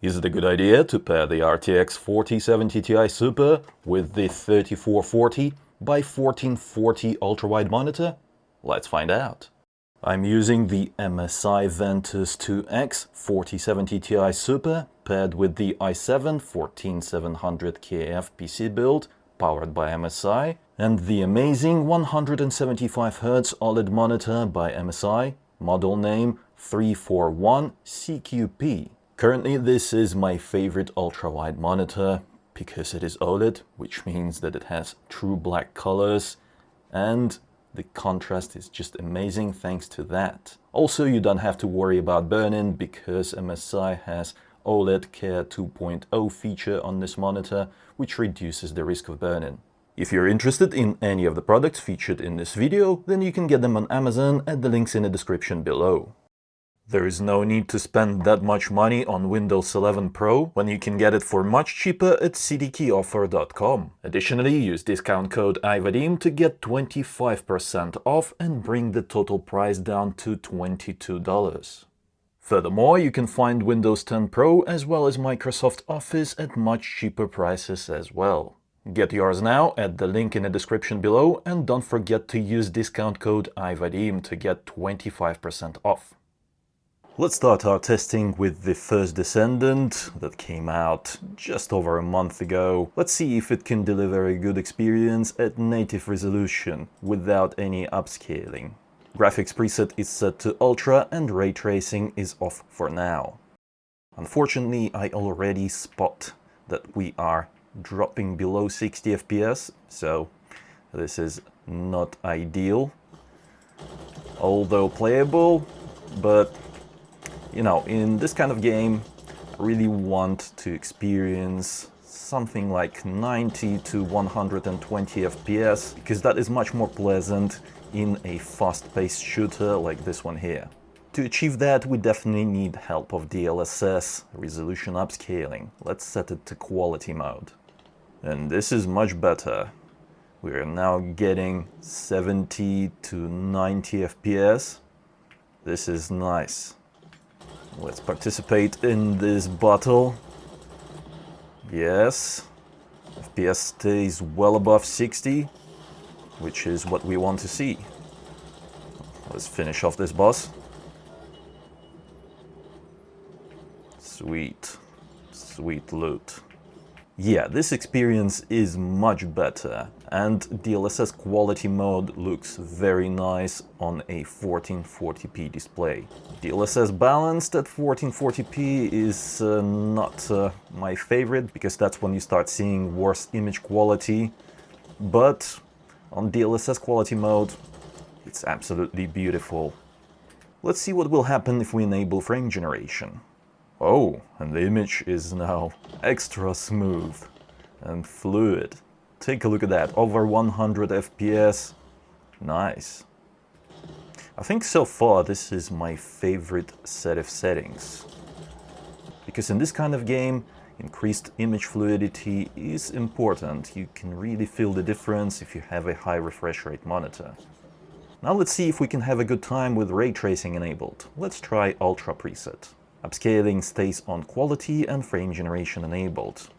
Is it a good idea to pair the RTX 4070 Ti Super with the 3440 by 1440 ultrawide monitor? Let's find out. I'm using the MSI Ventus 2X 4070 Ti Super paired with the i7 14700KF PC build powered by MSI and the amazing 175Hz OLED monitor by MSI, model name 341CQP. Currently, this is my favorite ultra-wide monitor because it is OLED, which means that it has true black colors and the contrast is just amazing thanks to that. Also, you don't have to worry about burn-in because MSI has OLED Care 2.0 feature on this monitor, which reduces the risk of burn-in. If you're interested in any of the products featured in this video, then you can get them on Amazon at the links in the description below. There is no need to spend that much money on Windows 11 Pro when you can get it for much cheaper at cdkeyoffer.com. Additionally, use discount code iVadim to get 25% off and bring the total price down to $22. Furthermore, you can find Windows 10 Pro as well as Microsoft Office at much cheaper prices as well. Get yours now at the link in the description below and don't forget to use discount code iVadim to get 25% off. Let's start our testing with the first Descendant that came out just over a month ago. Let's see if it can deliver a good experience at native resolution without any upscaling. Graphics preset is set to Ultra and ray tracing is off for now. Unfortunately, I already spot that we are dropping below 60 FPS, so this is not ideal. Although playable, but you know, in this kind of game, I really want to experience something like 90 to 120 FPS, because that is much more pleasant in a fast-paced shooter like this one here. To achieve that, we definitely need help of DLSS, resolution upscaling. Let's set it to quality mode. And this is much better. We are now getting 70 to 90 FPS. This is nice. Let's participate in this battle. Yes, FPS stays well above 60, which is what we want to see. Let's finish off this boss. Sweet, sweet loot. Yeah, this experience is much better, and DLSS quality mode looks very nice on a 1440p display. DLSS balanced at 1440p is not my favorite, because that's when you start seeing worse image quality, but on DLSS quality mode, it's absolutely beautiful. Let's see what will happen if we enable frame generation. Oh, and the image is now extra smooth and fluid. Take a look at that, over 100 FPS. Nice. I think so far this is my favorite set of settings. Because in this kind of game, increased image fluidity is important. You can really feel the difference if you have a high refresh rate monitor. Now let's see if we can have a good time with ray tracing enabled. Let's try Ultra preset. Upscaling stays on quality and frame generation enabled.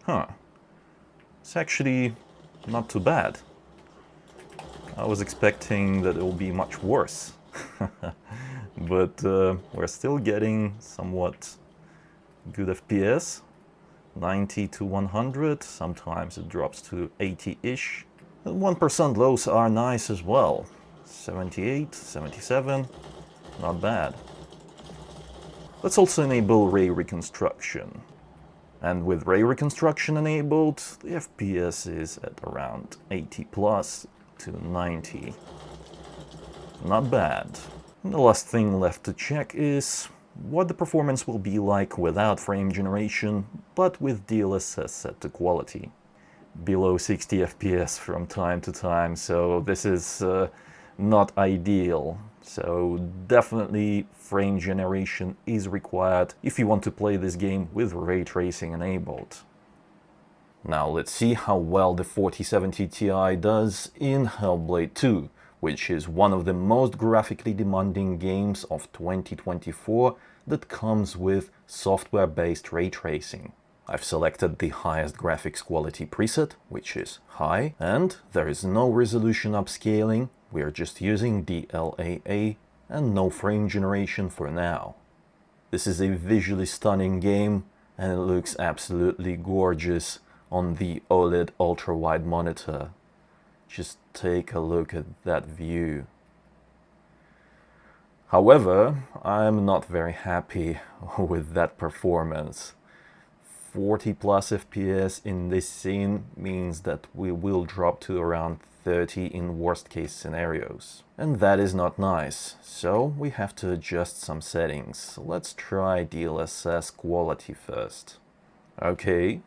It's actually not too bad. I was expecting that it will be much worse. But we're still getting somewhat good FPS. 90 to 100, sometimes it drops to 80-ish. 1% lows are nice as well. 78, 77, not bad. Let's also enable ray reconstruction. And with ray reconstruction enabled, the FPS is at around 80 plus to 90. Not bad. And the last thing left to check is what the performance will be like without frame generation, but with DLSS set to quality. Below 60 FPS from time to time, so this is not ideal. So definitely frame generation is required if you want to play this game with ray tracing enabled. Now let's see how well the 4070 Ti does in Hellblade II, which is one of the most graphically demanding games of 2024 that comes with software-based ray tracing. I've selected the highest graphics quality preset, which is high, and there is no resolution upscaling. We're just using DLAA and no frame generation for now. This is a visually stunning game, and it looks absolutely gorgeous on the OLED ultra-wide monitor. Just take a look at that view. However, I'm not very happy with that performance. 40 plus FPS in this scene means that we will drop to around 30 in worst case scenarios. And that is not nice, so we have to adjust some settings. Let's try DLSS quality first. Okay,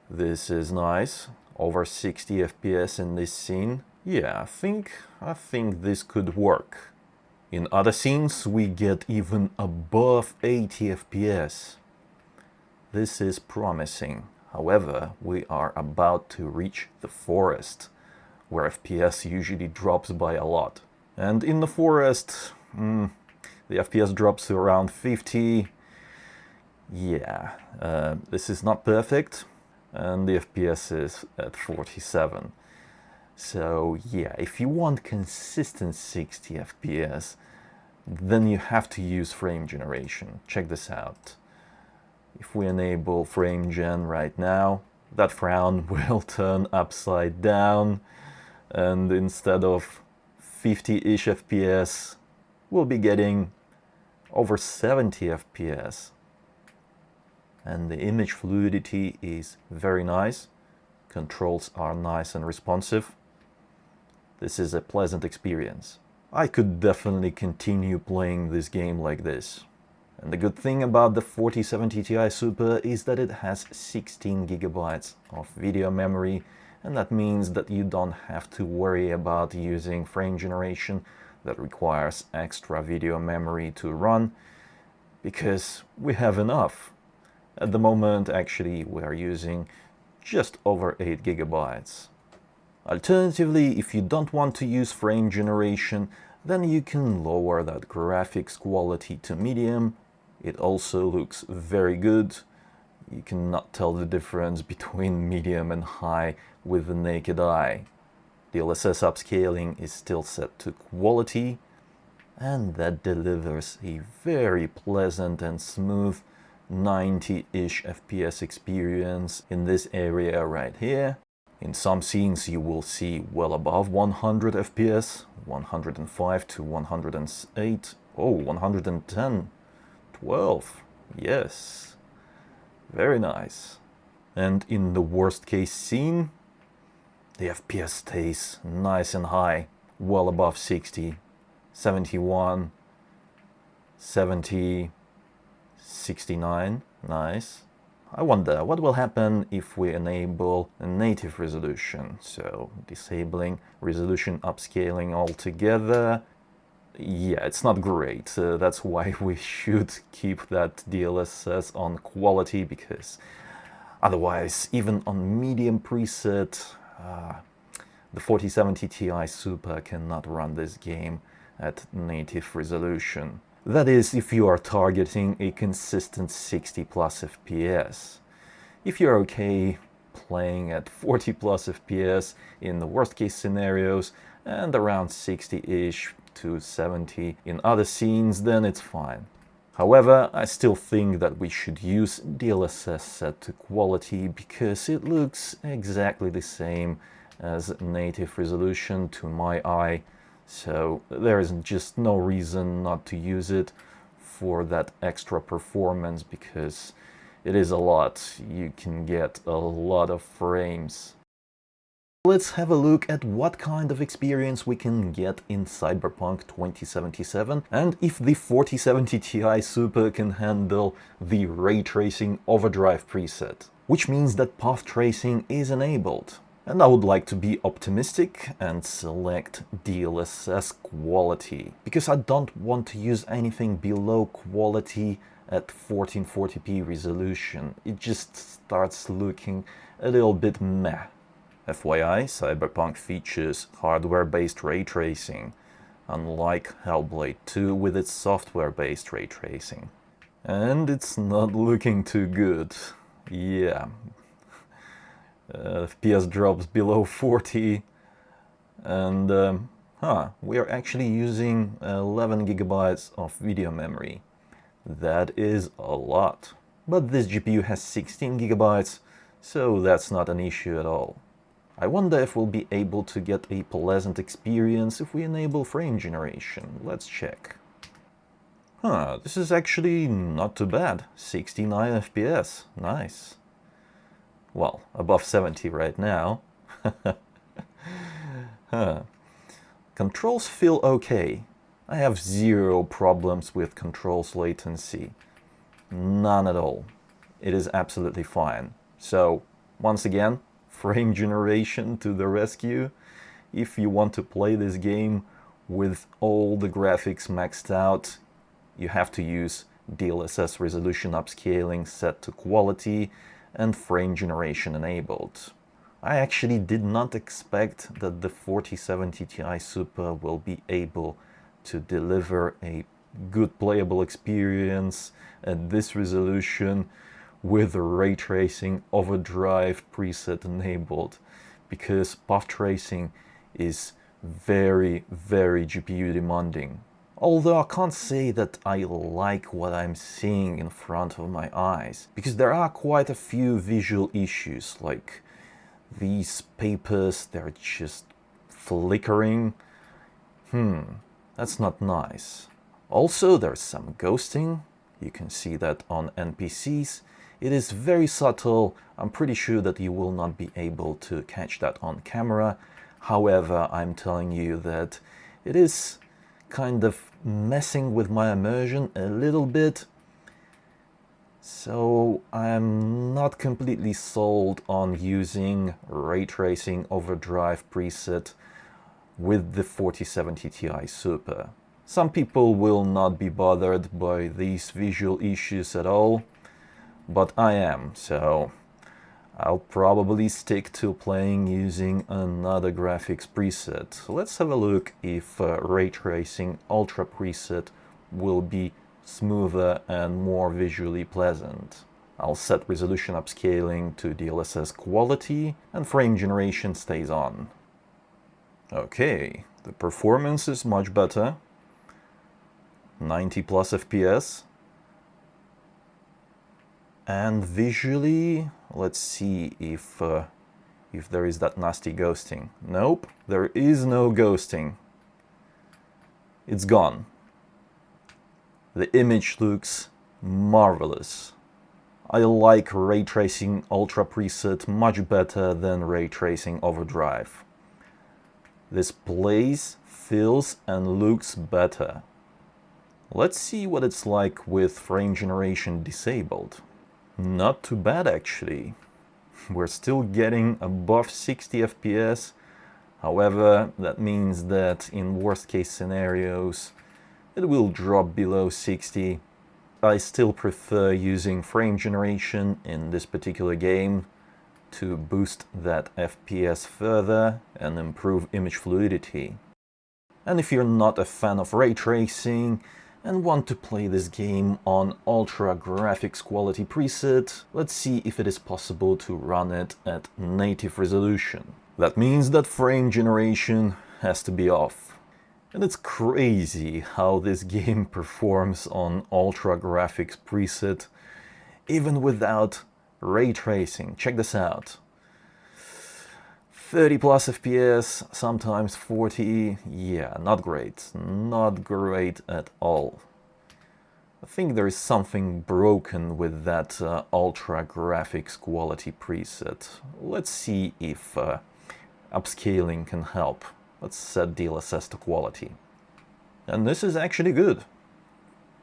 this is nice. Over 60 FPS in this scene. Yeah, I think this could work. In other scenes we get even above 80 FPS. This is promising. However, we are about to reach the forest, where FPS usually drops by a lot. And in the forest, the FPS drops to around 50. Yeah, this is not perfect, and the FPS is at 47. So yeah, if you want consistent 60 FPS, then you have to use frame generation. Check this out. If we enable frame gen right now, that frown will turn upside down, and instead of 50-ish FPS, we'll be getting over 70 FPS. And the image fluidity is very nice. Controls are nice and responsive. This is a pleasant experience. I could definitely continue playing this game like this. And the good thing about the 4070 Ti Super is that it has 16 GB of video memory, and that means that you don't have to worry about using frame generation that requires extra video memory to run, because we have enough. At the moment, actually, we are using just over 8 GB. Alternatively, if you don't want to use frame generation, then you can lower that graphics quality to medium. It also looks very good. You cannot tell the difference between medium and high with the naked eye. DLSS upscaling is still set to quality, and that delivers a very pleasant and smooth 90-ish FPS experience in this area right here. In some scenes you will see well above 100 FPS, 105 to 108, oh, 110, 12, yes, very nice. And in the worst case scene, the FPS stays nice and high, well above 60, 71, 70, 69, nice. I wonder what will happen if we enable a native resolution, so disabling resolution upscaling altogether. Yeah, it's not great. That's why we should keep that DLSS on quality, because otherwise, even on medium preset, the 4070 Ti Super cannot run this game at native resolution. That is, if you are targeting a consistent 60 plus FPS. If you're okay playing at 40 plus FPS in the worst case scenarios and around 60-ish to 70 in other scenes, then it's fine. However, I still think that we should use DLSS set to quality, because it looks exactly the same as native resolution to my eye. So there is just no reason not to use it for that extra performance, because it is a lot. You can get a lot of frames. Let's have a look at what kind of experience we can get in Cyberpunk 2077, and if the 4070 Ti Super can handle the ray tracing overdrive preset, which means that path tracing is enabled. And I would like to be optimistic and select DLSS quality, because I don't want to use anything below quality at 1440p resolution. It just starts looking a little bit meh. FYI, Cyberpunk features hardware-based ray tracing, unlike Hellblade II with its software-based ray tracing. And it's not looking too good. Yeah. FPS drops below 40. And we are actually using 11 gigabytes of video memory. That is a lot. But this GPU has 16 gigabytes, so that's not an issue at all. I wonder if we'll be able to get a pleasant experience if we enable frame generation. Let's check. This is actually not too bad. 69 FPS. Nice. Well, above 70 right now. Controls feel okay. I have zero problems with controls latency. None at all. It is absolutely fine. So, once again, frame generation to the rescue. If you want to play this game with all the graphics maxed out, you have to use DLSS resolution upscaling set to quality and frame generation enabled. I actually did not expect that the 4070 Ti Super will be able to deliver a good playable experience at this resolution with ray tracing overdrive preset enabled, because path tracing is very GPU demanding. Although I can't say that I like what I'm seeing in front of my eyes, because there are quite a few visual issues, like these papers, they're just flickering. That's not nice. Also, there's some ghosting. You can see that on NPCs. It is very subtle. I'm pretty sure that you will not be able to catch that on camera. However, I'm telling you that it is kind of messing with my immersion a little bit. So I'm not completely sold on using ray tracing overdrive preset with the 4070 Ti Super. Some people will not be bothered by these visual issues at all, but I am, so I'll probably stick to playing using another graphics preset. Let's have a look if ray tracing ultra preset will be smoother and more visually pleasant. I'll set resolution upscaling to DLSS quality and frame generation stays on. Okay, the performance is much better. 90 plus FPS. And visually, let's see if there is that nasty ghosting. Nope, there is no ghosting. It's gone. The image looks marvelous. I like ray tracing ultra preset much better than ray tracing overdrive. This plays, feels, and looks better. Let's see what it's like with frame generation disabled. Not too bad actually. We're still getting above 60 FPS. However, that means that in worst case scenarios, it will drop below 60. I still prefer using frame generation in this particular game to boost that FPS further and improve image fluidity. And if you're not a fan of ray tracing and want to play this game on ultra graphics quality preset, let's see if it is possible to run it at native resolution. That means that frame generation has to be off. And it's crazy how this game performs on ultra graphics preset even without ray tracing. Check this out. 30 plus FPS, sometimes 40. Yeah, not great. Not great at all. I think there is something broken with that ultra graphics quality preset. Let's see if upscaling can help. Let's set DLSS to quality. And this is actually good.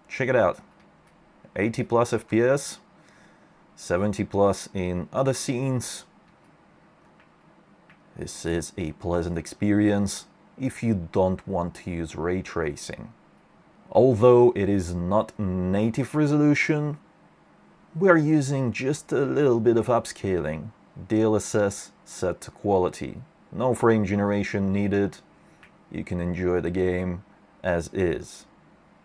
Check it out. 80 plus FPS, 70 plus in other scenes. This is a pleasant experience if you don't want to use ray tracing. Although it is not native resolution, we are using just a little bit of upscaling. DLSS set to quality. No frame generation needed. You can enjoy the game as is.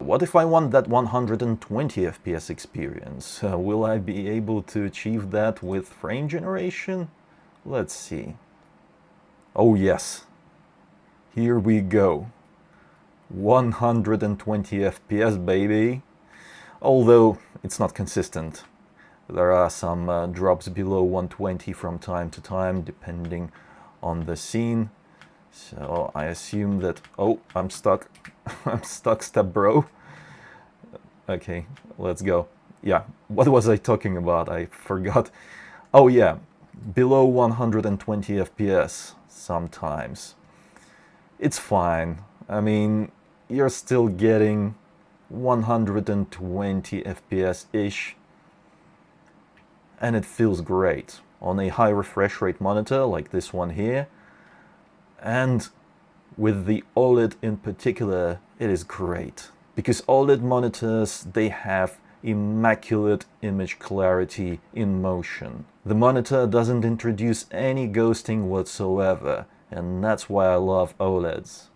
What if I want that 120 FPS experience? Will I be able to achieve that with frame generation? Let's see. Oh yes, here we go. 120 FPS, baby. Although it's not consistent. There are some drops below 120 from time to time, depending on the scene. So I assume that... Oh, I'm stuck. I'm stuck, step bro. Okay, let's go. Yeah, what was I talking about? I forgot. Oh yeah, below 120 FPS sometimes. It's fine. I mean, you're still getting 120 FPS-ish, and it feels great on a high refresh rate monitor like this one here. And with the OLED in particular, it is great. Because OLED monitors, they have immaculate image clarity in motion. The monitor doesn't introduce any ghosting whatsoever, and that's why I love OLEDs.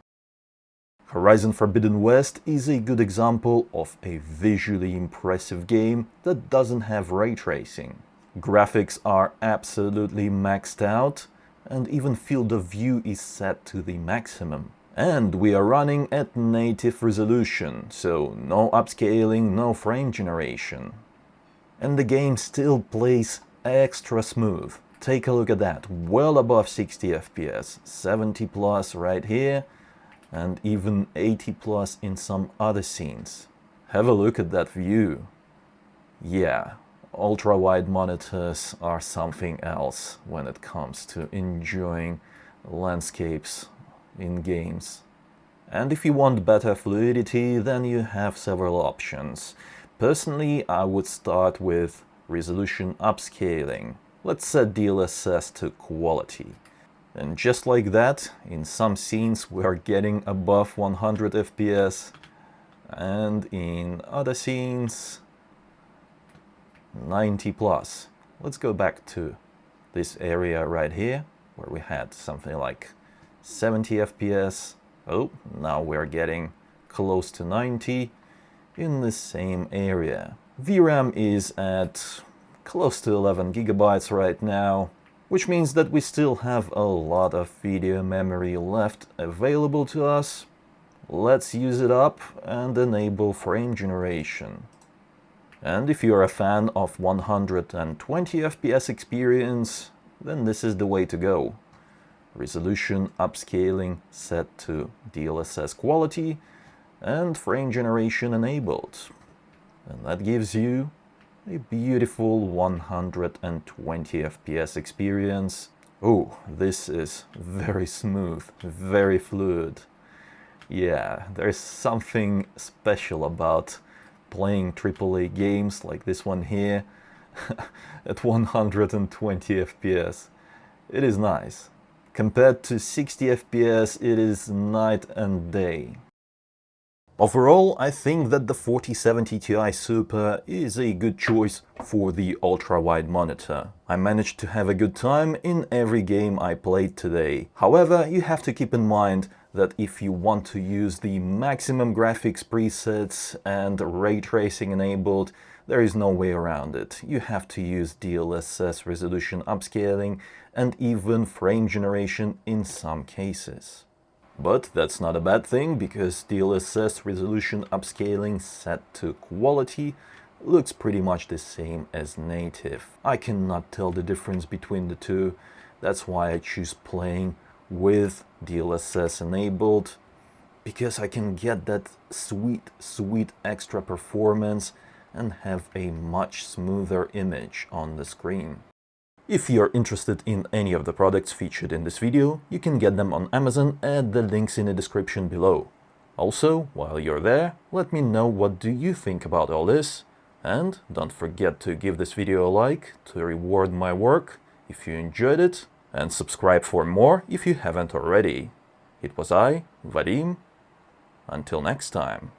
Horizon Forbidden West is a good example of a visually impressive game that doesn't have ray tracing. Graphics are absolutely maxed out, and even field of view is set to the maximum. And we are running at native resolution, so no upscaling, no frame generation. And the game still plays extra smooth. Take a look at that, well above 60 FPS, 70 plus right here, and even 80 plus in some other scenes. Have a look at that view. Yeah, ultra-wide monitors are something else when it comes to enjoying landscapes in games. And if you want better fluidity, then you have several options. Personally, I would start with resolution upscaling. Let's set DLSS to quality. And just like that, in some scenes we are getting above 100 FPS, and in other scenes 90 plus. Let's go back to this area right here, where we had something like 70 FPS. Oh, now we're getting close to 90 in the same area. VRAM is at close to 11 gigabytes right now, which means that we still have a lot of video memory left available to us. Let's use it up and enable frame generation. And if you're a fan of 120 FPS experience, then this is the way to go. Resolution upscaling set to DLSS quality and frame generation enabled. And that gives you a beautiful 120 FPS experience. Oh, this is very smooth, very fluid. Yeah, there's something special about playing AAA games like this one here at 120 FPS. It is nice. Compared to 60 FPS, it is night and day. Overall, I think that the 4070 Ti Super is a good choice for the ultra-wide monitor. I managed to have a good time in every game I played today. However, you have to keep in mind that if you want to use the maximum graphics presets and ray tracing enabled, there is no way around it. You have to use DLSS resolution upscaling and even frame generation in some cases. But that's not a bad thing, because DLSS resolution upscaling set to quality looks pretty much the same as native. I cannot tell the difference between the two. That's why I choose playing with DLSS enabled, because I can get that sweet extra performance and have a much smoother image on the screen. If you're interested in any of the products featured in this video, you can get them on Amazon at the links in the description below. Also, while you're there, let me know what do you think about all this, and don't forget to give this video a like to reward my work if you enjoyed it, and subscribe for more if you haven't already. It was I, Vadim. Until next time.